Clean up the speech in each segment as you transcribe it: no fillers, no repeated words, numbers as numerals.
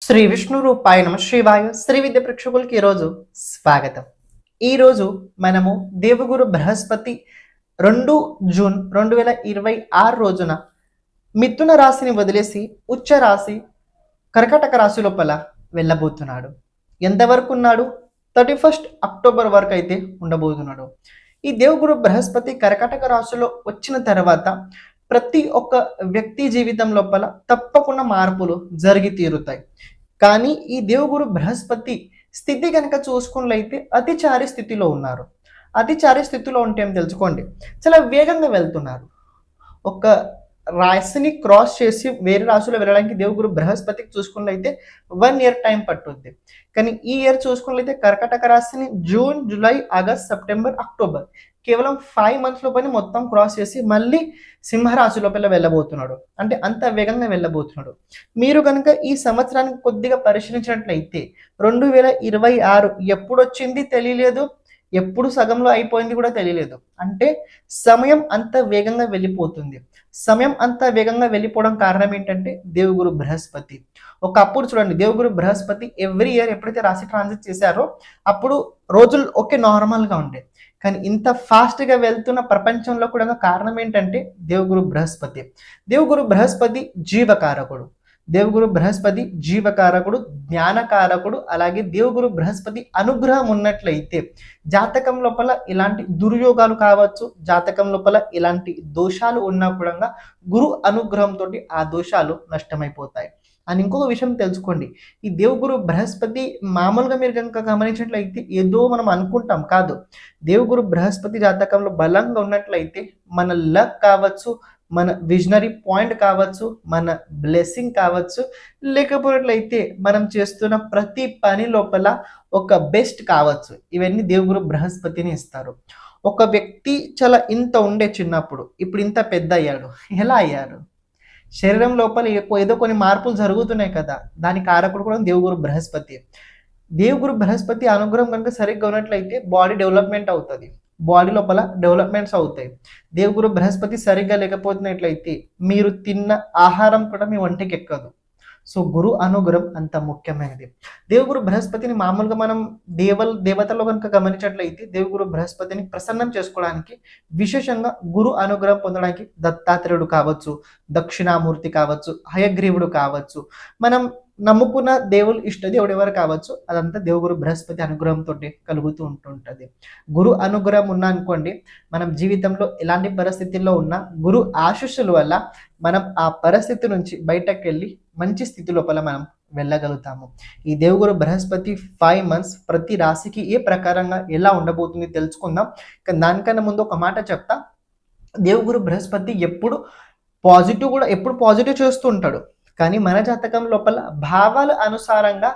శ్రీ విష్ణు రూపాయ నమ శివాయ శ్రీ విద్య ప్రేక్షకులకి ఈరోజు స్వాగతం. ఈరోజు మనము దేవగురు బృహస్పతి 2 జూన్ 2026 రోజున మిథున రాశిని వదిలేసి ఉచ్చ రాశి కర్కాటక రాశి లోపల వెళ్ళబోతున్నాడు. ఎంతవరకు ఉన్నాడు? 31 అక్టోబర్ వరకు అయితే ఉండబోతున్నాడు. ఈ దేవగురు బృహస్పతి కర్కాటక రాశిలో వచ్చిన తర్వాత ప్రతి ఒక్క వ్యక్తి జీవితం లోపల తప్పకుండా మార్పులు జరిగి తీరుతాయి. కానీ ఈ దేవగురు బృహస్పతి స్థితి కనుక చూసుకున్నట్లయితే అతిచారి స్థితిలో ఉన్నారు. అతిచారి స్థితిలో ఉంటే ఏం తెలుసుకోండి, చాలా వేగంగా వెళ్తున్నారు. ఒక రాశిని క్రాస్ చేసి వేరే రాశిలో వెళ్ళడానికి దేవగురు బృహస్పతికి చూసుకున్నట్లయితే 1 ఇయర్ టైం పట్టుద్ది. కానీ ఈ ఇయర్ చూసుకున్నట్లయితే కర్కాటక రాశిని June, July, August, September, October కేవలం 5 months లోపని మొత్తం క్రాస్ చేసి మళ్ళీ సింహరాశి లోపల వెళ్ళబోతున్నాడు. అంటే అంత వేగంగా వెళ్ళబోతున్నాడు. మీరు కనుక ఈ సంవత్సరానికి కొద్దిగా పరిశీలించినట్లయితే 2026 ఎప్పుడు వచ్చింది తెలియలేదు, ఎప్పుడు సగంలో అయిపోయింది కూడా తెలియలేదు. అంటే సమయం అంత వేగంగా వెళ్ళిపోతుంది. సమయం అంత వేగంగా వెళ్ళిపోవడం కారణం ఏంటంటే దేవగురు బృహస్పతి. ఒకప్పుడు చూడండి, దేవగురు బృహస్పతి ఎవ్రీ ఇయర్ ఎప్పుడైతే రాశి ట్రాన్సిట్ చేశారో అప్పుడు రోజులు ఓకే నార్మల్గా ఉండే. కానీ ఇంత ఫాస్ట్గా వెళ్తున్న ప్రపంచంలో కూడా కారణం ఏంటంటే దేవగురు బృహస్పతి. దేవగురు బృహస్పతి జీవకారకుడు. దేవగురు బృహస్పతి జీవకారకుడు, జ్ఞానకారకుడు. అలాగే దేవగురు బృహస్పతి అనుగ్రహం ఉన్నట్లయితే జాతకం లోపల ఇలాంటి దుర్యోగాలు కావచ్చు, జాతకం లోపల ఇలాంటి దోషాలు ఉన్నా కూడా గురు అనుగ్రహంతో ఆ దోషాలు నష్టమైపోతాయి. అని ఇంకొక విషయం తెలుసుకోండి, ఈ దేవగురు బృహస్పతి మామూలుగా మీరు కనుక గమనించినట్లయితే ఏదో మనం అనుకుంటాం కాదు. దేవగురు బృహస్పతి జాతకంలో బలంగా ఉన్నట్లయితే మన లక్ కావచ్చు, మన విజనరీ పాయింట్ కావచ్చు, మన బ్లెస్సింగ్ కావచ్చు, లేకపోయినట్లయితే మనం చేస్తున్న ప్రతి పని లోపల ఒక బెస్ట్ కావచ్చు. ఇవన్నీ దేవగురు బృహస్పతిని ఇస్తారు. ఒక వ్యక్తి చాలా ఇంత ఉండే చిన్నప్పుడు, ఇప్పుడు ఇంత పెద్ద అయ్యాడు. ఎలా అయ్యారు? శరీరం లోపల ఏదో కొన్ని మార్పులు జరుగుతున్నాయి కదా, దాని కారకుడు కూడా దేవగురు బృహస్పతి. దేవగురు బృహస్పతి అనుగ్రహం కనుక సరిగ్గా ఉన్నట్లయితే బాడీ డెవలప్మెంట్ అవుతుంది, బాడీ లోపల డెవలప్మెంట్స్ అవుతాయి. దేవగురు బృహస్పతి సరిగ్గా లేకపోతున్నట్లయితే మీరు తిన్న ఆహారం కూడా మీ ఒంటికి ఎక్కదు. సో గురు అనుగ్రహం అంత ముఖ్యమైనది. దేవగురు బృహస్పతిని మామూలుగా మనం దేవతలో కనుక గమనించినట్లయితే దేవగురు బృహస్పతిని ప్రసన్నం చేసుకోవడానికి, విశేషంగా గురు అనుగ్రహం పొందడానికి దత్తాత్రేయుడు కావచ్చు, దక్షిణామూర్తి కావచ్చు, హయగ్రీవుడు కావచ్చు, మనం నమ్ముకున్న దేవుడు ఇష్టదేవుడు ఎవరు కావచ్చు, అదంతా దేవగురు బృహస్పతి అనుగ్రహంతో కలుగుతూ ఉంటుంటుంది. గురు అనుగ్రహం ఉన్నా అనుకోండి, మనం జీవితంలో ఎలాంటి పరిస్థితుల్లో ఉన్నా గురు ఆశీస్సుల వల్ల మనం ఆ పరిస్థితి నుంచి బయటకు వెళ్ళి మంచి స్థితి లోపల మనం వెళ్ళగలుగుతాము. ఈ దేవగురు బృహస్పతి 5 months ప్రతి రాశికి ఏ ప్రకారంగా ఎలా ఉండబోతుంది తెలుసుకుందాం. కానీ దానికన్నా ముందు ఒక మాట చెప్తా. దేవగురు బృహస్పతి ఎప్పుడు పాజిటివ్ చేస్తూ ఉంటాడు. కానీ మన జాతకం లోపల భావాల అనుసారంగా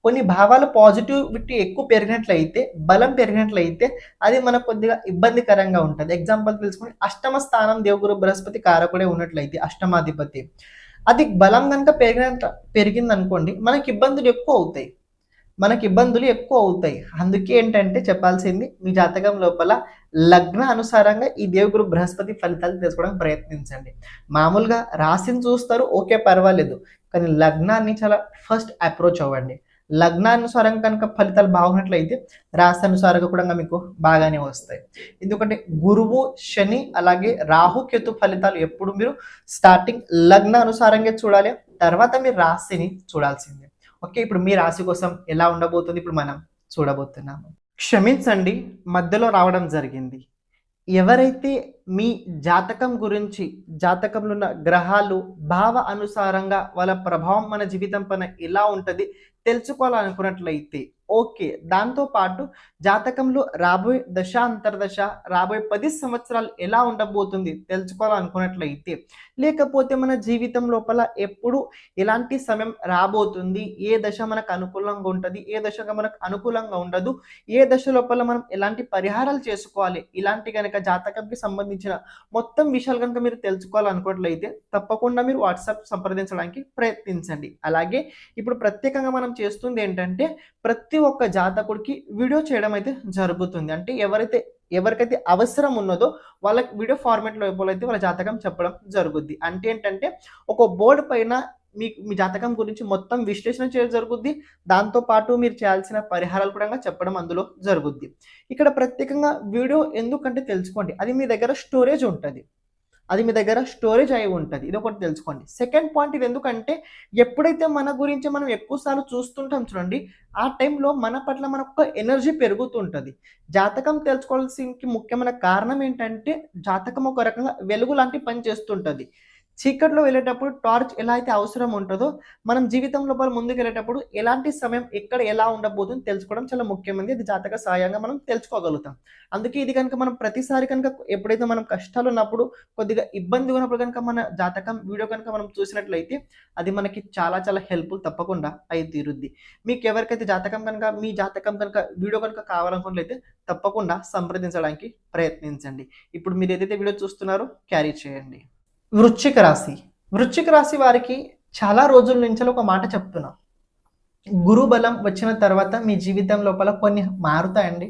కొన్ని భావాలు పాజిటివిటీ ఎక్కువ పెరిగినట్లయితే, బలం పెరిగినట్లయితే అది మనకు కొద్దిగా ఇబ్బందికరంగా ఉంటుంది. ఎగ్జాంపుల్ తెలుసుకుని, అష్టమ స్థానం దేవగురు బృహస్పతి కారకుడే ఉన్నట్లయితే, అష్టమాధిపతి అది బలం కనుక పెరిగింది అనుకోండి, మనకి ఇబ్బందులు ఎక్కువ అవుతాయి. అందుకే ఏంటంటే చెప్పాల్సింది, మీ జాతకం లోపల లగ్న అనుసారంగా ఈ దేవగురు బృహస్పతి ఫలితాలు తెలుసుకోవడానికి ప్రయత్నించండి. మామూలుగా రాశిని చూస్తారు, ఓకే పర్వాలేదు, కానీ లగ్నాన్ని చాలా ఫస్ట్ అప్రోచ్ అవ్వండి. లగ్నానుసారం కనుక ఫలితాలు బాగున్నట్లయితే రాశి అనుసారంగా కూడా మీకు బాగానే వస్తాయి. ఎందుకంటే గురువు, శని, అలాగే రాహు, కేతు ఫలితాలు ఎప్పుడు మీరు స్టార్టింగ్ లగ్న అనుసారంగా చూడాలి, తర్వాత మీరు రాశిని చూడాల్సిందే. ఓకే, ఇప్పుడు మీ రాశి కోసం ఎలా ఉండబోతుంది ఇప్పుడు మనం చూడబోతున్నాము. క్షమించండి, మధ్యలో రావడం జరిగింది. ఎవరైతే మీ జాతకం గురించి, జాతకంలో ఉన్న గ్రహాలు భావ అనుసారంగా వాళ్ళ ప్రభావం మన జీవితం పైన ఎలా ఉంటుంది తెలుసుకోవాలనుకున్నట్లయితే ఓకే, దాంతోపాటు జాతకంలో రాబోయే దశ అంతర్దశ, రాబోయే 10 సంవత్సరాలు ఎలా ఉండబోతుంది తెలుసుకోవాలనుకున్నట్లయితే, లేకపోతే మన జీవితం లోపల ఎప్పుడు ఎలాంటి సమయం రాబోతుంది, ఏ దశ మనకు అనుకూలంగా ఉంటుంది, ఏ దశగా మనకు అనుకూలంగా ఉండదు, ఏ దశ లోపల మనం ఎలాంటి పరిహారాలు చేసుకోవాలి, ఇలాంటి కనుక జాతకంకి సంబంధించిన మొత్తం విషయాలు కనుక మీరు తెలుసుకోవాలనుకున్నట్లయితే తప్పకుండా మీరు వాట్సాప్ సంప్రదించడానికి ప్రయత్నించండి. అలాగే ఇప్పుడు ప్రత్యేకంగా మనం చేస్తుంది ఏంటంటే, ప్రతి ఒక్క జాతకుడికి వీడియో చేయడం అయితే జరుగుతుంది. అంటే ఎవరికైతే అవసరం ఉన్నదో వాళ్ళకి వీడియో ఫార్మాట్లో అయితే వాళ్ళ జాతకం చెప్పడం జరుగుద్ది. అంటే ఏంటంటే, ఒక బోర్డు పైన మీకు మీ జాతకం గురించి మొత్తం విశ్లేషణ చేయడం జరుగుద్ది. దాంతో పాటు మీరు చేయాల్సిన పరిహారాలు కూడా చెప్పడం అందులో జరుగుద్ది. ఇక్కడ ప్రత్యేకంగా వీడియో ఎందుకంటే తెలుసుకోండి, అది మీ దగ్గర స్టోరేజ్ ఉంటుంది, అది మీ దగ్గర స్టోరేజ్ అయి ఉంటుంది. ఇది ఒకటి తెలుసుకోండి. సెకండ్ పాయింట్, ఇది ఎందుకంటే ఎప్పుడైతే మన గురించి మనం ఎక్కువసార్లు చూస్తుంటాం చూడండి, ఆ టైంలో మన పట్ల మనకు ఎనర్జీ పెరుగుతుంటుంది. జాతకం తెలుసుకోవాల్సిన ముఖ్యమైన కారణం ఏంటంటే, జాతకం ఒక రకంగా వెలుగు లాంటి పని చేస్తుంటుంది. చీకట్లో వెళ్ళేటప్పుడు టార్చ్ ఎలా అయితే అవసరం ఉంటుందో, మనం జీవితం లోపల ముందుకు వెళ్ళేటప్పుడు ఎలాంటి సమయం ఎక్కడ ఎలా ఉండబోతుందో తెలుసుకోవడం చాలా ముఖ్యమైనది. ఇది జాతక సహాయంగా మనం తెలుసుకోగలుగుతాం. అందుకే ఇది కనుక మనం ప్రతిసారి కనుక ఎప్పుడైతే మనం కష్టాలు ఉన్నప్పుడు, కొద్దిగా ఇబ్బంది ఉన్నప్పుడు కనుక మన జాతకం వీడియో కనుక మనం చూసినట్లయితే అది మనకి చాలా చాలా హెల్ప్ఫుల్ తప్పకుండా అయి తీరుద్ది. మీకు ఎవరికైతే జాతకం కనుక మీ జాతకం కనుక వీడియో కనుక కావాలనుకున్నట్లయితే తప్పకుండా సంప్రదించడానికి ప్రయత్నించండి. ఇప్పుడు మీరు ఏదైతే వీడియో చూస్తున్నారో క్యారీ చేయండి. వృశ్చిక రాశి. వృశ్చిక రాశి వారికి చాలా రోజుల నుంచి ఒక మాట చెప్తున్నా, గురు బలం వచ్చిన తర్వాత మీ జీవితం లోపల కొన్ని మారుతాయండి,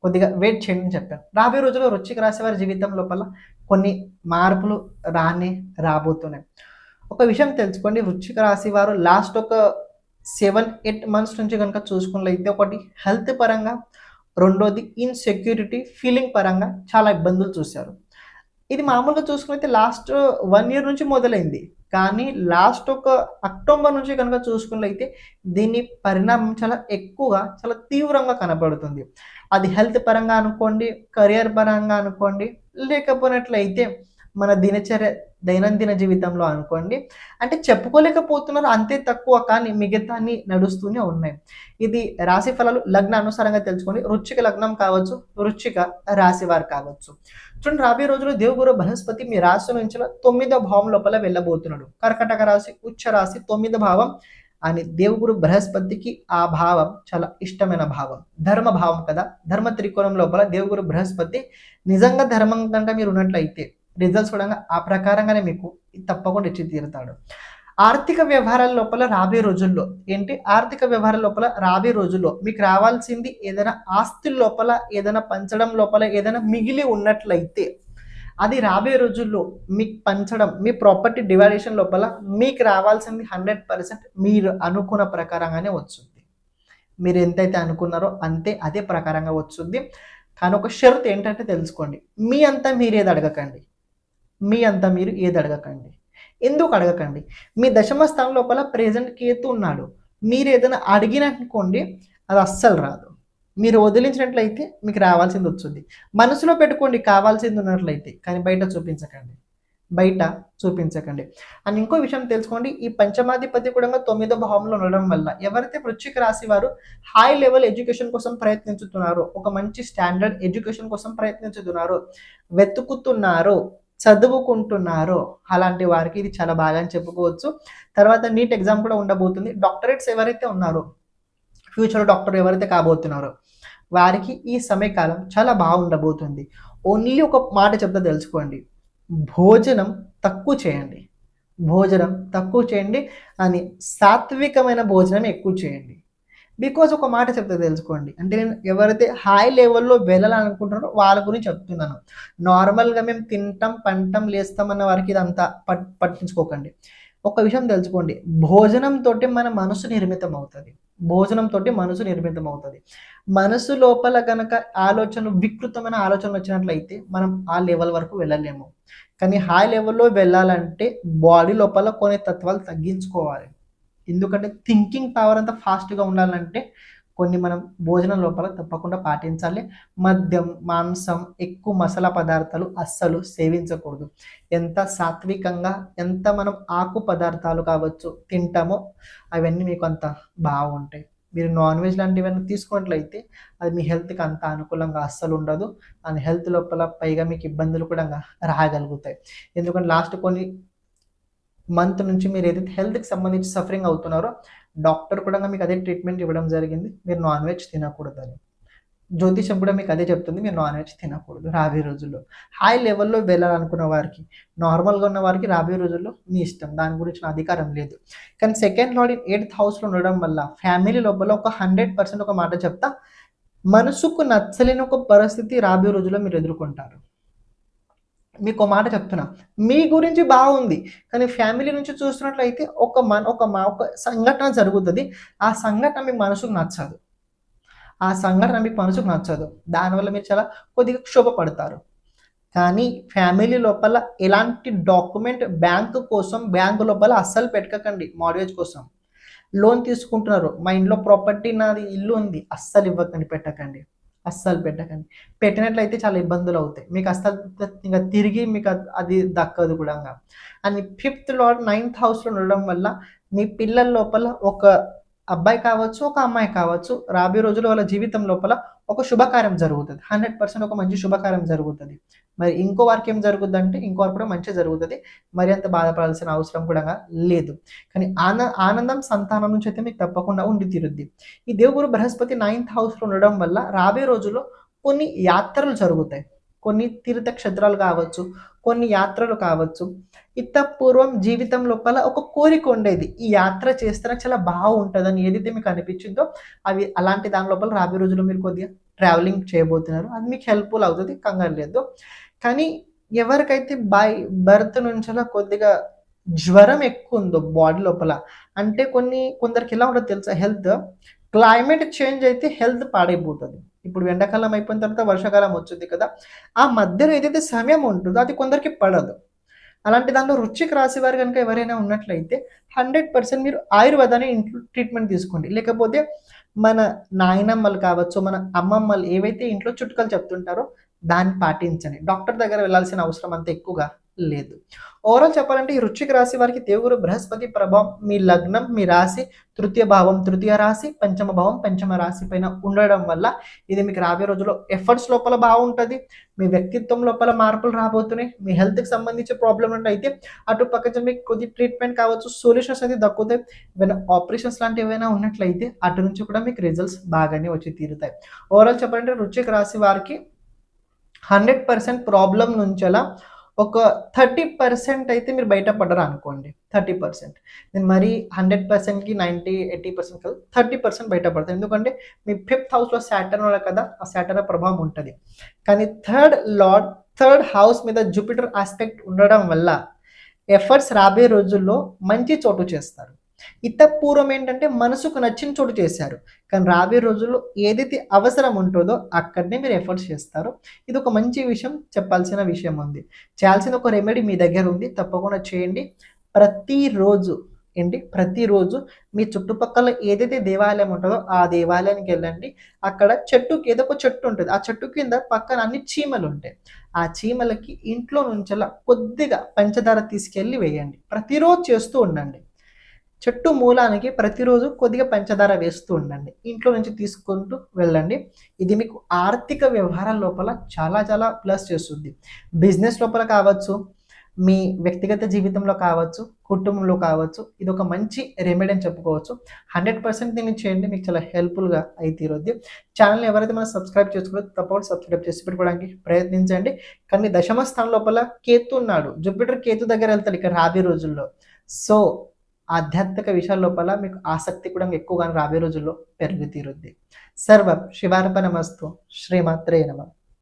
కొద్దిగా వెయిట్ చేయండి అని చెప్పాను. రాబోయే రోజుల్లో వృశ్చిక రాశి వారి జీవితం లోపల కొన్ని మార్పులు రాబోతున్నాయి. ఒక విషయం తెలుసుకోండి, వృశ్చిక రాశి వారు లాస్ట్ ఒక 7-8 మంత్స్ నుంచి కనుక చూసుకున్నట్లయితే, ఒకటి హెల్త్ పరంగా, రెండోది ఇన్సెక్యూరిటీ ఫీలింగ్ పరంగా చాలా ఇబ్బందులు చూశారు. ఇది మామూలుగా చూసుకున్నైతే లాస్ట్ 1 year నుంచి మొదలైంది, కానీ లాస్ట్ ఒక అక్టోబర్ నుంచి కనుక చూసుకున్నట్లయితే దీని పరిణామం చాలా ఎక్కువగా, చాలా తీవ్రంగా కనబడుతుంది. అది హెల్త్ పరంగా అనుకోండి, కెరియర్ పరంగా అనుకోండి, లేకపోయినట్లయితే మన దైనందిన జీవితంలో అనుకోండి. అంటే చెప్పుకోలేకపోతున్నారు అంతే తక్కువ, కానీ మిగతాన్ని నడుస్తూనే ఉన్నాయి. ఇది రాశి ఫలాలు లగ్న అనుసారంగా తెలుసుకోండి. వృశ్చిక లగ్నం కావచ్చు, వృశ్చిక రాశి వారు కావచ్చు. చూడండి, రాబోయే రోజుల్లో దేవుగురు బృహస్పతి మీ రాశి నుంచి 9వ భావం లోపల వెళ్ళబోతున్నాడు. కర్కటక రాశి, ఉచ్చ రాశి, 9వ భావం అని దేవుగురు బృహస్పతికి ఆ భావం చాలా ఇష్టమైన భావం, ధర్మ భావం కదా. ధర్మ త్రికోణం లోపల దేవుగురు బృహస్పతి నిజంగా ధర్మం కనుక మీరు ఉన్నట్లయితే రిజల్ట్స్ కూడా ఆ ప్రకారంగానే మీకు తప్పకుండా ఇచ్చి తీరుతాడు. ఆర్థిక వ్యవహారాల లోపల రాబోయే రోజుల్లో ఆర్థిక వ్యవహారాల లోపల రాబోయే రోజుల్లో మీకు రావాల్సింది ఏదైనా ఆస్తుల లోపల, ఏదైనా పంచడం లోపల ఏదైనా మిగిలి ఉన్నట్లయితే అది రాబోయే రోజుల్లో మీకు పంచడం, మీ ప్రాపర్టీ డివైడేషన్ లోపల మీకు రావాల్సింది 100% మీరు అనుకున్న ప్రకారంగానే వస్తుంది. మీరు ఎంతైతే అనుకున్నారో అంతే అదే ప్రకారంగా వస్తుంది. కానీ ఒక షరతు ఏంటంటే తెలుసుకోండి, మీ అంతా మీరు ఏది అడగకండి. ఎందుకు అడగకండి? మీ దశమ స్థానం లోపల ప్రెజెంట్ కేతు ఉన్నాడు. మీరు ఏదైనా అడిగినట్టుకోండి, అది అస్సలు రాదు. మీరు వదిలించినట్లయితే మీకు రావాల్సింది వచ్చింది. మనసులో పెట్టుకోండి కావాల్సింది ఉన్నట్లయితే, కానీ బయట చూపించకండి. అండ్ ఇంకో విషయం తెలుసుకోండి, ఈ పంచమాధిపతి కూడా 9వ భావంలో ఉండడం వల్ల ఎవరైతే వృశ్చిక రాశి వారు హై లెవెల్ ఎడ్యుకేషన్ కోసం ప్రయత్నించుతున్నారో, ఒక మంచి స్టాండర్డ్ ఎడ్యుకేషన్ కోసం ప్రయత్నించుతున్నారో, వెతుకుతున్నారో, చదువుకుంటున్నారో, అలాంటి వారికి ఇది చాలా బాగా అని చెప్పుకోవచ్చు. తర్వాత నీట్ ఎగ్జామ్ కూడా ఉండబోతుంది. డాక్టరేట్స్ ఎవరైతే ఉన్నారో, ఫ్యూచర్ డాక్టర్ ఎవరైతే కాబోతున్నారో వారికి ఈ సమయకాలం చాలా బాగుండబోతుంది. ఓన్లీ ఒక మాట చెప్తా తెలుసుకోండి, భోజనం తక్కువ చేయండి అని సాత్వికమైన భోజనం ఎక్కువ చేయండి. బికాజ్ ఒక మాట చెప్తే తెలుసుకోండి, అంటే నేను ఎవరైతే హై లెవెల్లో వెళ్ళాలనుకుంటున్నారో వాళ్ళ గురించి చెప్తున్నాను. నార్మల్గా మేము తింటాం, పంటాం, లేస్తామన్న వారికి ఇదంతా పట్టించుకోకండి. ఒక విషయం తెలుసుకోండి, భోజనంతో మన మనసు నిర్మితం అవుతుంది. మనసు లోపల కనుక వికృతమైన ఆలోచనలు వచ్చినట్లయితే మనం ఆ లెవెల్ వరకు వెళ్ళలేము. కానీ హై లెవెల్లో వెళ్ళాలంటే బాడీ లోపల కొన్ని తత్వాలు తగ్గించుకోవాలి. ఎందుకంటే థింకింగ్ పవర్ అంతా ఫాస్ట్గా ఉండాలంటే కొన్ని మనం భోజనం లోపల తప్పకుండా పాటించాలి. మద్యం, మాంసం, ఎక్కువ మసాలా పదార్థాలు అస్సలు సేవించకూడదు. ఎంత సాత్వికంగా, ఎంత మనం ఆకు పదార్థాలు కావచ్చు తింటామో అవన్నీ మీకు అంత బాగుంటాయి. మీరు నాన్ వెజ్ లాంటివన్నీ తీసుకున్నట్లయితే అది మీ హెల్త్కి అంత అనుకూలంగా అస్సలు ఉండదు. అండ్ హెల్త్ లోపల పైగా మీకు ఇబ్బందులు కూడా రాగలుగుతాయి. ఎందుకంటే లాస్ట్ కొన్ని మంత్ నుంచి మీరు ఏదైతే హెల్త్కి సంబంధించి సఫరింగ్ అవుతున్నారో డాక్టర్ కూడా మీకు అదే ట్రీట్మెంట్ ఇవ్వడం జరిగింది, మీరు నాన్ వెజ్ తినకూడదని. జ్యోతిషం కూడా మీకు అదే చెప్తుంది, మీరు నాన్ వెజ్ తినకూడదు రాబోయే రోజుల్లో. హై లెవెల్లో వెళ్ళాలనుకున్న వారికి, నార్మల్గా ఉన్న వారికి రాబోయే రోజుల్లో మీ ఇష్టం, దాని గురించి నా అధికారం లేదు. కానీ సెకండ్ లార్డ్ 8th హౌస్లో ఉండడం వల్ల ఫ్యామిలీ లోపల ఒక 100% ఒక మాట చెప్తా, మనసుకు నచ్చలేని ఒక పరిస్థితి రాబోయే రోజుల్లో మీరు ఎదుర్కొంటారు. మీకు ఒక మాట చెప్తున్నా, మీ గురించి బాగుంది కానీ ఫ్యామిలీ నుంచి చూస్తున్నట్లయితే ఒక సంఘటన జరుగుతుంది. ఆ సంఘటన మీ మనసుకు నచ్చదు. ఆ సంఘటన మీకు మనసుకు నచ్చదు. దానివల్ల మీరు చాలా కొద్దిగా క్షోభపడతారు. కానీ ఫ్యామిలీ లోపల ఎలాంటి డాక్యుమెంట్ బ్యాంకు లోపల అస్సలు పెట్టకండి. మార్గేజ్ కోసం లోన్ తీసుకుంటున్నారు, మా ఇంట్లో ప్రాపర్టీ నాది ఇల్లు ఉంది, అస్సలు ఇవ్వకండి, పెట్టకండి, అస్సలు పెట్టకండి. పెట్టినట్లయితే చాలా ఇబ్బందులు అవుతాయి మీకు, అస్సలు ఇంకా తిరిగి మీకు అది దక్కదు కూడా. అండ్ ఫిఫ్త్ లార్డ్ 9th హౌస్లో ఉండడం వల్ల మీ పిల్లల లోపల ఒక అబ్బాయి కావచ్చు, ఒక అమ్మాయి కావచ్చు, రాబోయే రోజుల్లో వాళ్ళ జీవితం లోపల ఒక శుభకార్యం జరుగుతుంది. 100% ఒక మంచి శుభకార్యం జరుగుతుంది. మరి ఇంకో వారికి ఏం జరుగుద్ది అంటే, ఇంకో వారికి కూడా మంచి జరుగుతుంది. మరి అంత బాధపడాల్సిన అవసరం కూడా లేదు. కానీ ఆనందం సంతానం నుంచి అయితే మీకు తప్పకుండా ఉండి తీరుద్ది. ఈ దేవుగురు బృహస్పతి 9th హౌస్లో ఉండడం వల్ల రాబోయే రోజుల్లో కొన్ని యాత్రలు జరుగుతాయి. కొన్ని తీర్థక్షేత్రాలు కావచ్చు, కొన్ని యాత్రలు కావచ్చు. పూర్వం జీవితం లోపల ఒక కోరిక ఉండేది, ఈ యాత్ర చేస్తే చాలా బాగుంటుందని ఏదైతే మీకు అనిపించిందో అవి అలాంటి దాని లోపల రాబోయే రోజుల్లో మీరు కొద్దిగా ట్రావెలింగ్ చేయబోతున్నారు. అది మీకు హెల్ప్ఫుల్ అవుతుంది, కంగారు లేదు. కానీ ఎవరికైతే బర్త్ నుంచి కొద్దిగా జ్వరం ఎక్కువ ఉందో బాడీ లోపల, అంటే కొందరికి ఎలా ఉండదు తెలుసా, హెల్త్ క్లైమేట్ చేంజ్ అయితే హెల్త్ పాడైపోతుంది. ఇప్పుడు ఎండాకాలం అయిపోయిన తర్వాత వర్షాకాలం వచ్చింది కదా, ఆ మధ్యలో ఏదైతే సమయం ఉంటుందో అది కొందరికి పడదు. అలాంటి దాంట్లో వృశ్చిక రాశి వారు కనుక ఎవరైనా ఉన్నట్లయితే 100% మీరు ఆయుర్వేదాన్ని ఇంట్లో ట్రీట్మెంట్ తీసుకోండి. లేకపోతే మన నాయనమ్మలు కావచ్చు, మన అమ్మమ్మలు ఏవైతే ఇంట్లో చుట్టుకలు చెప్తుంటారో దాన్ని పాటించండి. డాక్టర్ దగ్గర వెళ్ళాల్సిన అవసరం అంత ఎక్కువగా లేదు. ఓవరాల్ చెప్పాలంటే ఈ వృశ్చిక రాశి వారికి దేవుడు బృహస్పతి ప్రభావం మీ లగ్నం, మీ రాశి తృతీయ భావం, తృతీయ రాశి, పంచమ భావం, పంచమ రాశి పైన ఉండడం వల్ల ఇది మీకు రాబోయే రోజుల్లో ఎఫర్ట్స్ లోపల బాగుంటుంది. మీ వ్యక్తిత్వం లోపల మార్పులు రాబోతున్నాయి. మీ హెల్త్కి సంబంధించి ప్రాబ్లం అయితే అటు పక్కన మీకు కొద్ది ట్రీట్మెంట్ కావచ్చు, సొల్యూషన్స్ అయితే దక్కుతాయి. ఏమైనా ఆపరేషన్స్ లాంటివి ఏమైనా ఉన్నట్లయితే అటు నుంచి కూడా మీకు రిజల్ట్స్ బాగానే వచ్చి తీరుతాయి. ఓవరాల్ చెప్పాలంటే వృశ్చిక రాశి వారికి 100% ప్రాబ్లం నుంచి అలా ఒక 30% అయితే మీరు బయటపడ్డారు అనుకోండి. 30% నేను మరి 100%కి 90-80% కాదు, 30% బయటపడతాను. ఎందుకంటే మీ 5th హౌస్లో సాటర్న్ కదా, ఆ సాటర్న్ ప్రభావం ఉంటుంది. కానీ థర్డ్ హౌస్ మీద జూపిటర్ ఆస్పెక్ట్ ఉండడం వల్ల ఎఫర్ట్స్ రాబోయే రోజుల్లో మంచి చోటు చేస్తారు. పూర్వం ఏంటంటే మనసుకు నచ్చిన చోటు చేశారు, కానీ రాబోయే రోజుల్లో ఏదైతే అవసరం ఉంటుందో అక్కడనే మీరు ఎఫర్ట్స్ చేస్తారు. ఇది ఒక మంచి విషయం, చెప్పాల్సిన విషయం ఉంది. చేయాల్సిన ఒక రెమెడీ మీ దగ్గర ఉంది, తప్పకుండా చేయండి. ప్రతిరోజు మీ చుట్టుపక్కల ఏదైతే దేవాలయం ఉంటుందో ఆ దేవాలయానికి వెళ్ళండి. అక్కడ ఏదో ఒక చెట్టు ఉంటుంది, ఆ చెట్టు కింద పక్కన అన్ని చీమలు ఉంటాయి. ఆ చీమలకి ఇంట్లో నుంచి కొద్దిగా పంచదార తీసుకెళ్ళి వేయండి. ప్రతిరోజు చేస్తూ ఉండండి. చెట్టు మూలానికి ప్రతిరోజు కొద్దిగా పంచదార వేస్తూ ఉండండి. ఇంట్లో నుంచి తీసుకుంటూ వెళ్ళండి. ఇది మీకు ఆర్థిక వ్యవహారాల లోపల చాలా చాలా ప్లస్ చేస్తుంది. బిజినెస్ లోపల కావచ్చు, మీ వ్యక్తిగత జీవితంలో కావచ్చు, కుటుంబంలో కావచ్చు, ఇది ఒక మంచి రెమెడీ అని చెప్పుకోవచ్చు. 100% దీన్ని చేయండి, మీకు చాలా హెల్ప్ఫుల్గా అయితే ఈరోజు. ఛానల్ని ఎవరైతే మనం సబ్స్క్రైబ్ చేసుకోలేదు తప్పకుండా సబ్స్క్రైబ్ చేసి పెట్టుకోవడానికి ప్రయత్నించండి. కానీ దశమ స్థానం లోపల కేతు ఉన్నాడు, జూపిటర్ కేతు దగ్గర వెళ్తాడు ఇక్కడ రాబోయే రోజుల్లో. సో ఆధ్యాత్మిక విషయాల లోపల మీకు ఆసక్తి కూడా ఎక్కువగా రాబోయే రోజుల్లో పెరుగు తీరుద్ది. సర్వం శివార్పణమస్తు. శ్రీమాత్రే నమః.